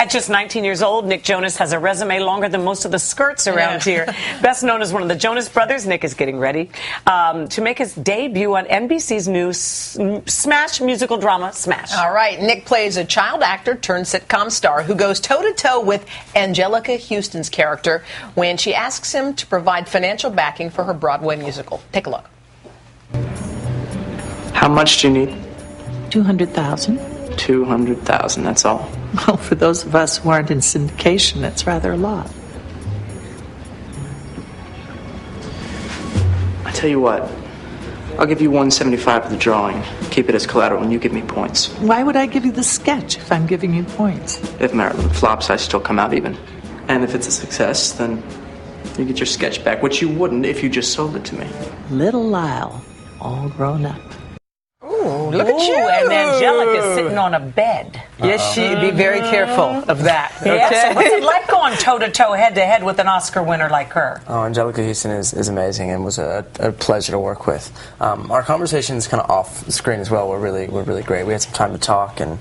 At just 19 years old, Nick Jonas has a resume longer than most of the skirts around here. Best known as one of the Jonas Brothers, Nick is getting ready to make his debut on NBC's new Smash musical drama, Smash. All right, Nick plays a child actor turned sitcom star who goes toe-to-toe with Angelica Houston's character when she asks him to provide financial backing for her Broadway musical. Take a look. How much do you need? 200,000. 200,000, that's all. Well, for those of us who aren't in syndication, it's rather a lot. I tell you what, I'll give you 175 for the drawing. Keep it as collateral and you give me points. Why would I give you the sketch if I'm giving you points? If Marilyn flops, I still come out even. And if it's a success, then you get your sketch back, which you wouldn't if you just sold it to me. Little Lyle, all grown up. Ooh, look at you. And Angelica's sitting on a bed. Yes, she'd be very careful of that. Okay? Yeah, so what's it like going toe-to-toe, head-to-head with an Oscar winner like her? Oh, Angelica Houston is amazing and was a pleasure to work with. Our conversations kind of off screen as well were really great. We had some time to talk, and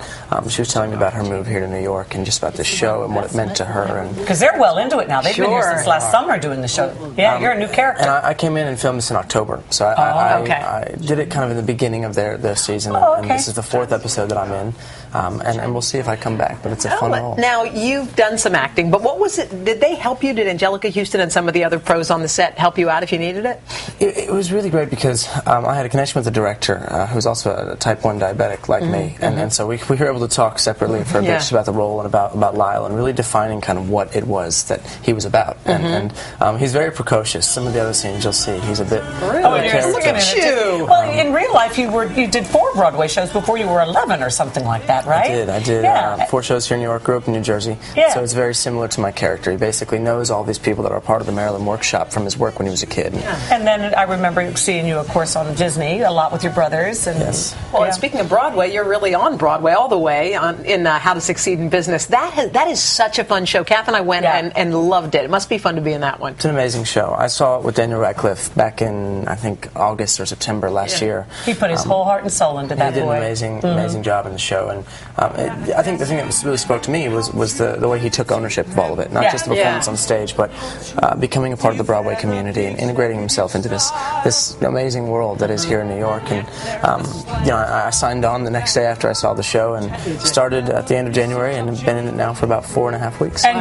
she was telling me about her move here to New York and just about the show and what it meant to her. Because they're well into it now. They've been here since last summer doing the show. Yeah, you're a new character. And I came in and filmed this in October, so I did it kind of in the beginning of their season, and this is the 4th episode that I'm in, and we'll see if I come back, but it's a fun role. Now, you've done some acting, but what was it? Did they help you? Did Angelica Houston and some of the other pros on the set help you out if you needed it? It was really great because I had a connection with the director, who's also a type 1 diabetic like me, and so we were able to talk separately for a bit just about the role and about Lyle and really defining kind of what it was that he was about. And he's very precocious. Some of the other scenes you'll see, he's a bit... Really? Look at you! Well, in real life, you did 4 Broadway shows before you were 11 or something like that, right? I did. Yeah. 4 shows here in New York, grew up in New Jersey. Yeah. So it's very similar to my character. He basically knows all these people that are part of the Maryland workshop from his work when he was a kid. And then I remember seeing you, of course, on Disney a lot with your brothers. And, yes. Well, and speaking of Broadway, you're really on Broadway all the way in How to Succeed in Business. That is such a fun show. Kath and I went and loved it. It must be fun to be in that one. It's an amazing show. I saw it with Daniel Radcliffe back in, I think, August or September last year. He put his whole heart and soul into that boy. He did an amazing job in the show. And I think the thing that really spoke to me was the way he took ownership of all of it. Not just the performance on stage, but becoming a part of the Broadway community and integrating himself into this amazing world that is here in New York. And I signed on the next day after I saw the show and started at the end of January and have been in it now for about 4.5 weeks. And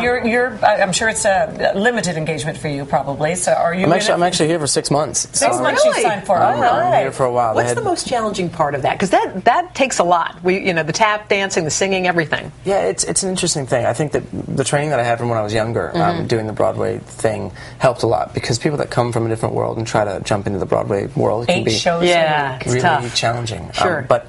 I'm sure it's a limited engagement for you, probably. So are you? I'm actually here for 6 months. 6 months you signed for. I'm here for a while. What's the most challenging part of that? Because that takes a lot. The tap dancing, the singing, everything. Yeah, it's an interesting thing. I think that the training that I had from when I was younger, doing the Broadway thing, helped a lot because people that come from a different world and try to jump into the Broadway world can 8 be shows really tough. challenging. Sure. But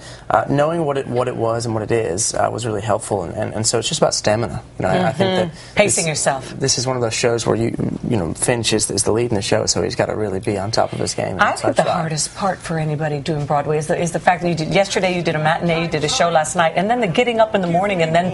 knowing what it was and what it is was really helpful, and so it's just about stamina. I think that pacing yourself. This is one of those shows where Finch is the lead in the show, so he's got to really be on top of his game. I think the hardest part for anybody doing Broadway is the fact that yesterday you did a matinee, you did a show last night, and then the getting up in the morning and then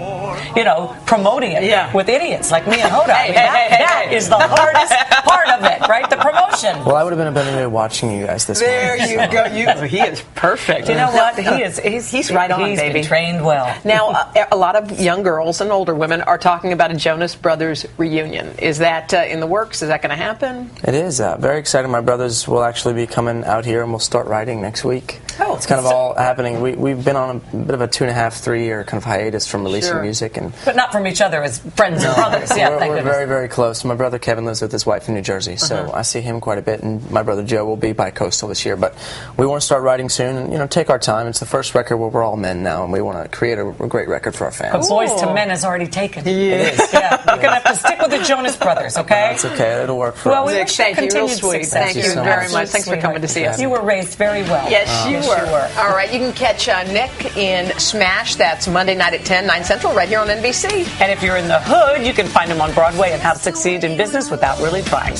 promoting it with idiots like me and Hoda. That is the hardest part of it, right? The promotion. Well, I would have been a better day watching you guys this morning. There you go. He is perfect. You know what? He's right on, baby. He's been trained well. Now, a lot of young girls and older women are talking about a Jonas Brothers reunion. Is that in the works? Is that going to happen? It is. Very excited. My brothers will actually be coming out here, and we'll start writing next week. Oh, it's kind of all happening. We've been on a bit of a 2.5-3 year kind of hiatus from releasing music, but not from each other as friends and brothers. We're very, very close. My brother Kevin lives with his wife in New Jersey, so I see him quite a bit, and my brother Joe will be bi-coastal this year. But we want to start writing soon, and take our time. It's the first record where we're all men now, and we want to create a great record for our fans. But Boys to Men is already taken. It is. You're going to have to stick with the Jonas Brothers, okay? That's okay. It'll work for us. Well, we wish you continued success. Thank you very much. Thanks for coming to see us. You were raised very well. Yes, you were. All right, you can catch Nick in Smash. That's Monday night at 10, 9 Central, right here on NBC. And if you're in the hood, you can find him on Broadway and How to Succeed in Business Without Really Trying.